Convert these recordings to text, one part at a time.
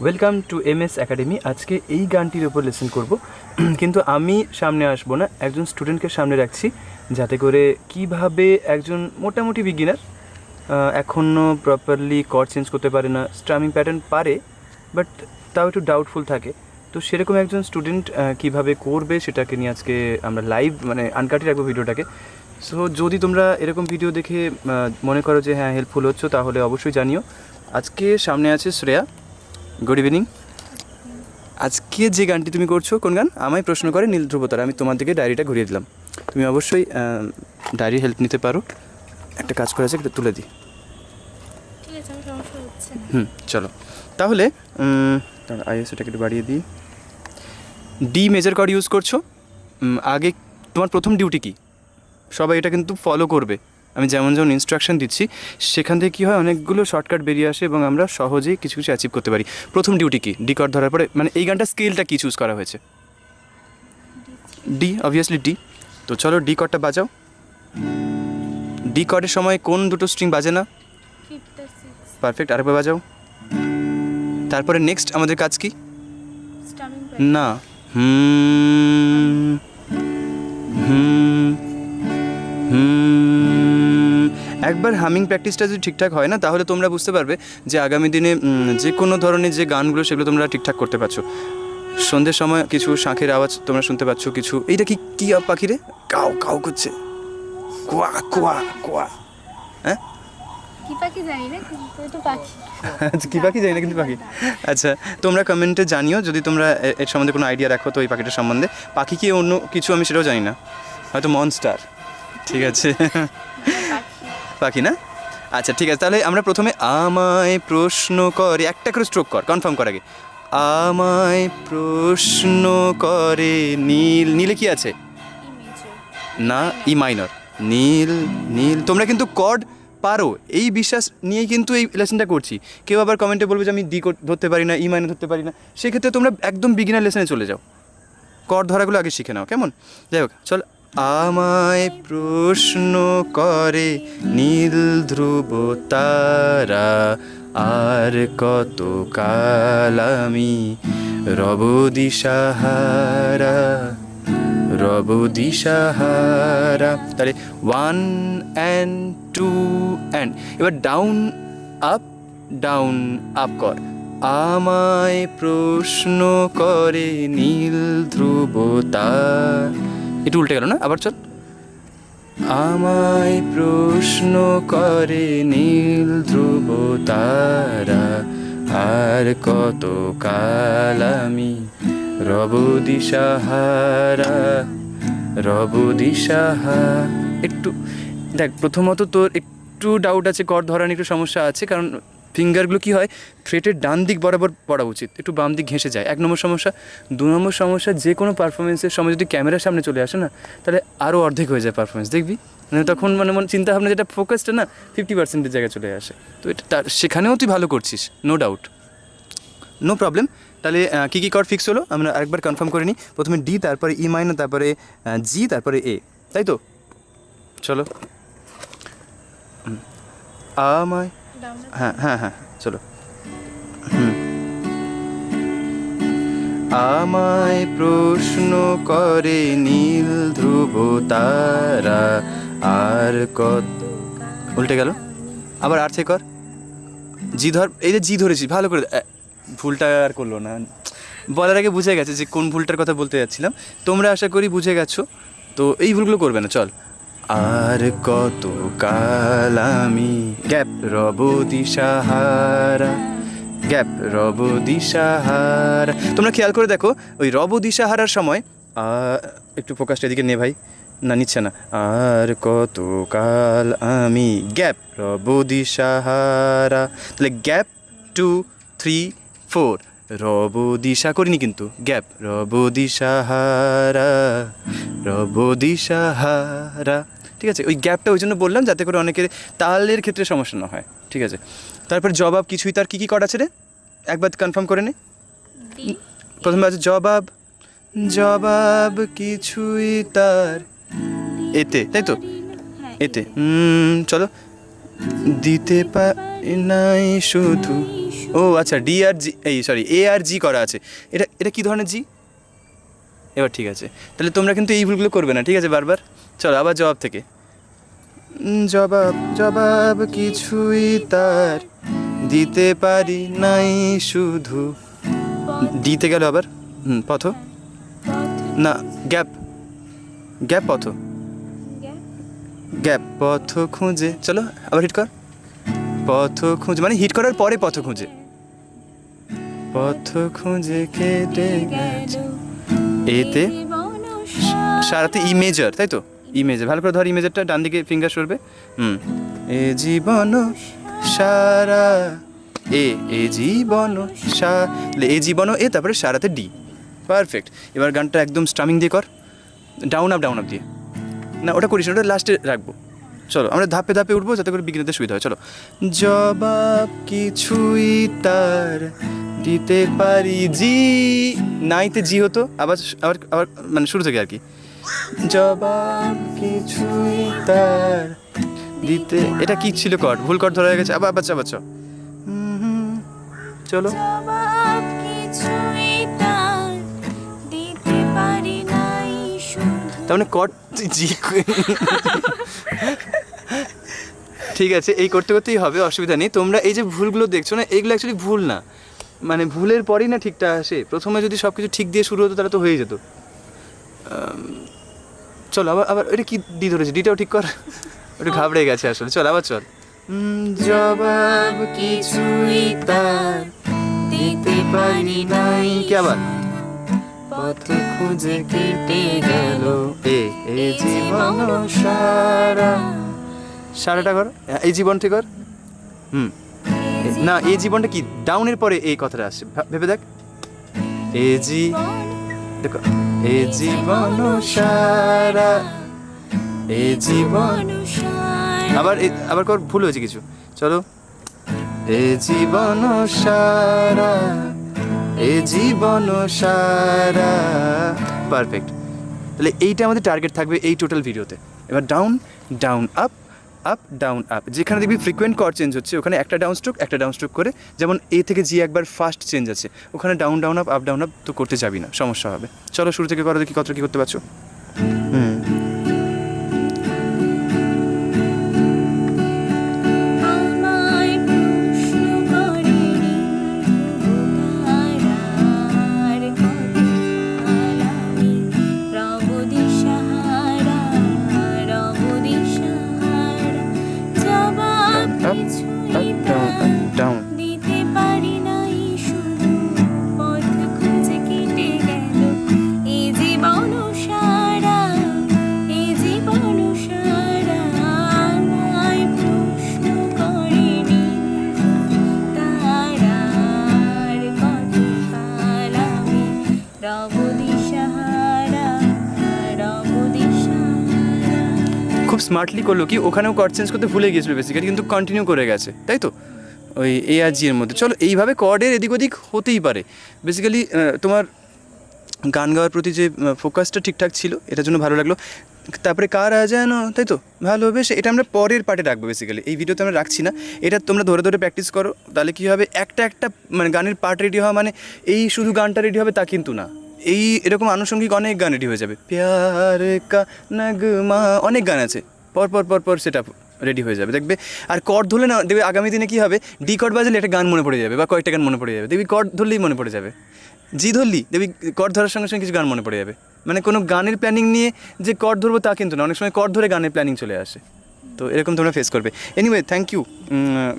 Welcome to MS academy. আজকে এই গানটির ওপর লেসন করব, কিন্তু আমি সামনে আসবো না, একজন স্টুডেন্টকে সামনে রাখছি যাতে করে কিভাবে একজন মোটামুটি বিগিনার এখনও প্রপারলি কর্ড চেঞ্জ করতে পারে না, স্ট্রামিং প্যাটার্ন পারে বাট তাও একটু ডাউটফুল থাকে, তো সেরকম একজন স্টুডেন্ট কিভাবে করবে সেটাকে নিয়ে আজকে আমরা লাইভ মানে আনকাটে রাখবো ভিডিওটাকে। সো যদি তোমরা এরকম ভিডিও দেখে মনে করো যে হ্যাঁ হেল্পফুল হচ্ছ তাহলে অবশ্যই জানিও। আজকে সামনে আছে শ্রেয়া। Good evening. আজকে যে গানটি তুমি করছো কোন গান? আমায় প্রশ্ন করে নীল ধ্রুবতারা। আমি তোমার দিকে ডায়েরিটা ঘুরিয়ে দিলাম, তুমি অবশ্যই ডায়েরির হেল্প নিতে পারো। একটা কাজ করে আছে, একটু তুলে দিই। চলো তাহলে আইএসওটাকে একটু বাড়িয়ে দিই। ডি মেজর কর্ড ইউজ করছো। আগে তোমার প্রথম ডিউটি কি, সবাই এটা কিন্তু ফলো করবে। আমি যেমন যেমন ইনস্ট্রাকশন দিচ্ছি সেখান থেকে কী হয়, অনেকগুলো শর্টকাট বেরিয়ে আসে এবং আমরা সহজেই কিছু কিছু অ্যাচিভ করতে পারি। প্রথম ডিউটি কি, ডি কর্ড ধরার পরে মানে এই গানটা স্কেলটা কী চুজ করা হয়েছে? D, obviously D. তো চলো ডি কর্ডটা বাজাও। ডি কর্ডের সময় কোন দুটো স্ট্রিং বাজে না? পারফেক্ট, আরেকবার বাজাও। তারপরে নেক্সট আমাদের কাজ কি? না, একবার হামিং প্র্যাকটিসটা যদি ঠিকঠাক হয় না তাহলে তোমরা বুঝতে পারবে যে আগামী দিনে যে কোনো ধরনের যে গানগুলো সেগুলো তোমরা ঠিকঠাক করতে পারছো। সন্ধ্যের সময় কিছু শাঁখের আওয়াজ তোমরা শুনতে পাচ্ছ, কিছু এইটা কি কি পাখি রে, কাউ কাউ করছে, কোয়া কোয়া কোয়া। হ্যাঁ কি পাখি জানি না, কিন্তু পাখি। কি পাখি জানি না কিন্তু পাখি। আচ্ছা, তোমরা কমেন্টে জানিও যদি তোমরা এর সম্বন্ধে কোনো আইডিয়া রাখো তো এই পাখিটার সম্বন্ধে। পাখি কি অন্য কিছু আমি সেটাও জানি না, হয়তো মনস্টার। ঠিক আছে, পাখি না? আচ্ছা ঠিক আছে, তাহলে আমরা প্রথমে আমায় প্রশ্ন করে একটা করে স্ট্রোক কর, কনফার্ম কর আগে। আমায় প্রশ্ন করে নীল, নীলে কি আছে? না, ই মাইনর। নীল নীল। তোমরা কিন্তু কর্ড পারো এই বিশ্বাস নিয়েই কিন্তু এই লেসনটা করছি। কেউ আবার কমেন্টে বলবে যে আমি ডি ধরতে পারি না, ই মাইনর ধরতে পারি না, সেক্ষেত্রে তোমরা একদম বিগিনার লেসনে চলে যাও, কর্ড ধরাগুলো আগে শিখে নাও, কেমন? যাই হোক, চল। আমায় প্রশ্ন করে নীল ধ্রুব তারা, আর কত কাল আমি রব দিশাহারা, রব দিশাহারা। তাহলে 1 and 2 and এবার ডাউন আপ কর। আমায় প্রশ্ন করে নীল ধ্রুব তারা, এটা উল্টে গেল না, আবার চল। আমায় প্রশ্ন করে নীল ধ্রুব তারা, আর কত কাল আমি রব দিশাহারা, রব দিশাহারা। একটু দেখ, প্রথমত তোর একটু ডাউট আছে, কর্ড ধরার একটু সমস্যা আছে, কারণ ফিঙ্গারগুলো কী হয় থ্রেটের ডান দিক বরাবর পড়া উচিত, একটু বাম দিক ঘেঁষে যায়। 1 নম্বর সমস্যা। 2 নম্বর সমস্যা, যে কোনো পারফরমেন্সের সময় যদি ক্যামেরার সামনে চলে আসে না তাহলে আরও অর্ধেক হয়ে যায় পারফরমেন্স, দেখবি? মানে তখন মানে চিন্তা ভাবনা যেটা ফোকাসটা না 50%-এর জায়গায় চলে আসে। তো এটা সেখানেও তুই ভালো করছিস, নো ডাউট, নো প্রবলেম। তাহলে কী কী কর্ড ফিক্স হলো আমরা আরেকবার কনফার্ম করে নিই। প্রথমে ডি, তারপরে ই মাইনর, তারপরে জি, তারপরে এ, তাই তো? চলো। আমায়, হ্যাঁ হ্যাঁ হ্যাঁ চলো। আমায় প্রশ্ন করে নীল ধ্রুব তারা, আর কত, উল্টে গেল, আবার আর থেকে কর। জি ধর, এই যে জি ধরেছি ভালো করে, ভুলটা আর করলো না, বলার আগে বুঝে গেছে যে কোন ভুলটার কথা বলতে যাচ্ছিলাম। তোমরা আশা করি বুঝে গেছো, তো এই ভুলগুলো করবে না। চল। আর কত কাল আমি গ্যাপ রব দিশাহারা, গ্যাপ রব দিশাহারা। তোমরা খেয়াল করে দেখো ওই রব দিশাহারার সময় একটু ফোকাসটা এদিকে নে ভাই, না নিচ্ছে না। আর কত কাল আমি গ্যাপ রব দিশাহারা, তাহলে গ্যাপ 2 3 4 রব দিশা করিনি কিন্তু, গ্যাপ রব দিশাহারা, রব দিশাহারা। ঠিক আছে, ওই গ্যাপটা ওই জন্য বললাম যাতে করে অনেকের তালের ক্ষেত্রে সমস্যা না হয়। ঠিক আছে, তারপর জবাব কিছুই তার কী কী কর্ড আছে রে, একবার কনফার্ম করে নে। প্রথমে আছে জবাব, জবাব কিছুই তার এতে, তাই তো? এতে চলো। দিতে পারি নাই শুধু ও আচ্ছা ডি আর জি, এই সরি এ আর জি করা আছে। এটা এটা কী ধরনের জি? এবার ঠিক আছে, তাহলে তোমরা কিন্তু এই ভুলগুলো করবে না, ঠিক আছে বারবার। চলো আবার জবাব থেকে। জবাব জবাব কিছুই তার দিতে পারি নাই শুধু, দিতে গেল আবার পথ না গ্যাপ, গ্যাপ পথ, গ্যাপ পথ খুঁজে। চলো আবার হিট কর, পথ খুঁজে মানে হিট করার পরে পথ খুঁজে, পথ খুঁজে কেটে গেছে। এতে সারাতে ই মেজর, তাই তো? ই মেজর, ভালো করে ধর ই মেজরটা, ডান দিকে ফিঙ্গার সরবে। এ জীবন সারা, এ জীবন এ জীবন এ, তারপরে সারাতে ডি। পারফেক্ট। এবার গানটা একদম স্ট্রামিং দিয়ে কর, ডাউন আপ দিয়ে। না ওটা করিস না, ওটা লাস্টে রাখবো। চলো আমরা ধাপে ধাপে উঠবো যাতে করে বিজ্ঞানীদের সুবিধা হয়। চলো জবাব কিছুই তার দিতে পারি জি, নাইতে জি হতো, আবার আবার আবার মানে শুরু থেকে আর কি। জবাব কিছুই তার দিতে, এটা কি ছিল কর, ভুল কর ধরা হয়ে গেছে। আবার আবার আবার চলো তার মানে কর জি। ঠিক আছে, এই করতে করতেই হবে, অসুবিধা নেই। তোমরা এই যে ভুলগুলো দেখছো না, এইগুলো অ্যাকচুয়ালি ভুল না, মানে ভুলের পরই না ঠিকটা আসে। প্রথমে যদি সব কিছু ঠিক দিয়ে শুরু হতো তাহলে তো হয়ে যেত। চলো আবার আবার এটা কি ডি ধরেছে, ডিটাও ঠিক কর, ওটা ঘাবড়ে গেছে আসলে। চল আবার চল। জবাব কিছুই তার দিতে পারি নাই, কি আবার পথ খুঁজে কেটে গেল এ জীবন সারা, সারাটা কর, এই জীবন ঠিক কর। না এই জীবনটা কি ডাউনের পরে এই কথাটা আসছে, ভেবে দেখ। এ জি, দেখো এ জীবন সারা, এ জীবন আবার আবার কর, ভুল হয়েছে কিছু। চলো এ জীবন সারা, এ জীবন সারা। পারফেক্ট। তাহলে এইটা আমাদের টার্গেট থাকবে এই টোটাল ভিডিওতে। এবার down down up, up down up, যেখানে দেখবি ফ্রিকোয়েন্ট কর্ড চেঞ্জ হচ্ছে ওখানে একটা ডাউন স্ট্রোক করে, যেমন এ থেকে জি একবার ফাস্ট চেঞ্জ আছে, ওখানে down down up down up তো করতে যাবি না, সমস্যা হবে। চলো শুরু থেকে করো দেখি কতটা কী করতে পারছো। খুব স্মার্টলি করলো কি, ওখানেও কর্ড চেঞ্জ করতে ভুলে গিয়েছিল বেসিক্যালি, কিন্তু কন্টিনিউ করে গেছে, তাই তো ওই এ আর জি এর মধ্যে। চলো এইভাবে কর্ডের এদিক ওদিক হতেই পারে। বেসিক্যালি তোমার গান গাওয়ার প্রতি যে ফোকাসটা ঠিকঠাক ছিল, এটার জন্য ভালো লাগলো। তারপরে কারা যেন, তাই তো ভালোবেসে, এটা আমরা পরের পার্টে রাখবো বেসিক্যালি, এই ভিডিওতে আমরা রাখছি না। এটা তোমরা ধরে ধরে প্র্যাকটিস করো, তাহলে কী হবে, একটা একটা মানে গানের পার্ট রেডি হওয়া মানে এই শুধু গানটা রেডি হবে তা কিন্তু না, এই এরকম আনুষঙ্গিক অনেক গান রেডি হয়ে যাবে। প্যার কা নগমা, অনেক গান আছে, পর পর পর পর সেটা রেডি হয়ে যাবে দেখবে। আর কর্ড ধরলে না দেখবে আগামী দিনে কী হবে, ডি কর্ড বাজলে একটা গান মনে পড়ে যাবে বা কয়েকটা গান মনে পড়ে যাবে, দেখবি কর্ড ধরলেই মনে পড়ে যাবে। জি ধরলি দেখবি কর্ড ধরার সঙ্গে সঙ্গে কিছু গান মনে পড়ে যাবে। মানে কোনো গানের প্ল্যানিং নিয়ে যে কর্ড ধরবো তা কিন্তু না, অনেক সময় কর্ড ধরে গানের প্ল্যানিং চলে আসে। তো এরকম তোমরা ফেস করবে। এনিওয়ে থ্যাংক ইউ,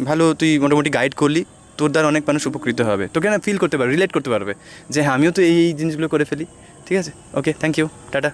ভালো, তুই মোটামুটি গাইড করলি, তোর দ্বারা অনেক মানুষ উপকৃত হবে, তোকে না ফিল করতে পারবে, রিলেট করতে পারবে যে হ্যাঁ আমিও তো এই জিনিসগুলো করে ফেলি। ঠিক আছে, ওকে, থ্যাংক ইউ, টাটা।